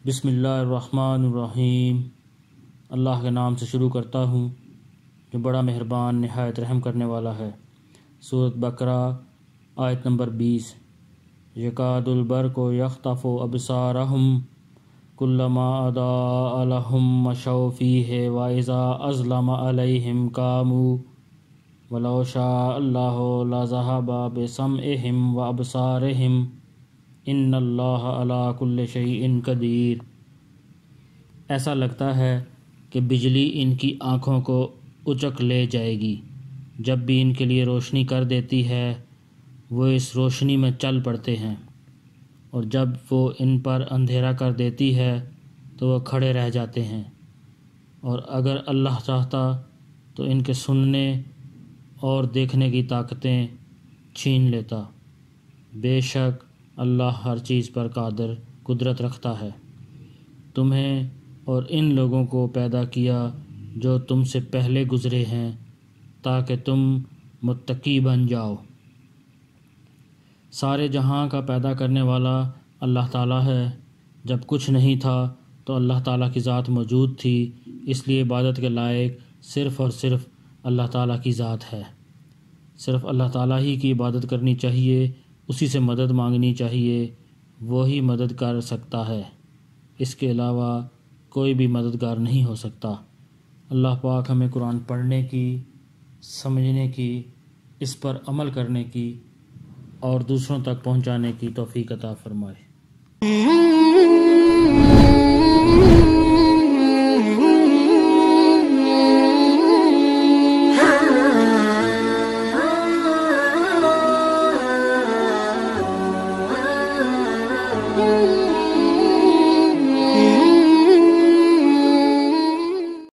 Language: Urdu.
بسم اللہ الرحمن الرحیم۔ اللہ کے نام سے شروع کرتا ہوں جو بڑا مہربان نہایت رحم کرنے والا ہے۔ سورۃ بقرہ آیت نمبر 20۔ یکاد البرق یخطف ابصارہم کلما اضاء لہم مشوا فیہ واذا اظلم علیہم قاموا ولو شاء اللہ لذہب بسمعہم وابصارہم ان اللہ علی کل شیء قدیر۔ ایسا لگتا ہے کہ بجلی ان کی آنکھوں کو اچک لے جائے گی، جب بھی ان کے لیے روشنی کر دیتی ہے وہ اس روشنی میں چل پڑتے ہیں، اور جب وہ ان پر اندھیرا کر دیتی ہے تو وہ کھڑے رہ جاتے ہیں، اور اگر اللہ چاہتا تو ان کے سننے اور دیکھنے کی طاقتیں چھین لیتا۔ بے شک اللہ ہر چیز پر قدرت رکھتا ہے۔ تمہیں اور ان لوگوں کو پیدا کیا جو تم سے پہلے گزرے ہیں تاکہ تم متقی بن جاؤ۔ سارے جہاں کا پیدا کرنے والا اللہ تعالیٰ ہے۔ جب کچھ نہیں تھا تو اللہ تعالیٰ کی ذات موجود تھی، اس لیے عبادت کے لائق صرف اور صرف اللہ تعالیٰ کی ذات ہے۔ صرف اللہ تعالیٰ ہی کی عبادت کرنی چاہیے، اسی سے مدد مانگنی چاہیے، وہی مدد کر سکتا ہے، اس کے علاوہ کوئی بھی مددگار نہیں ہو سکتا۔ اللہ پاک ہمیں قرآن پڑھنے کی، سمجھنے کی، اس پر عمل کرنے کی اور دوسروں تک پہنچانے کی توفیق عطا فرمائے۔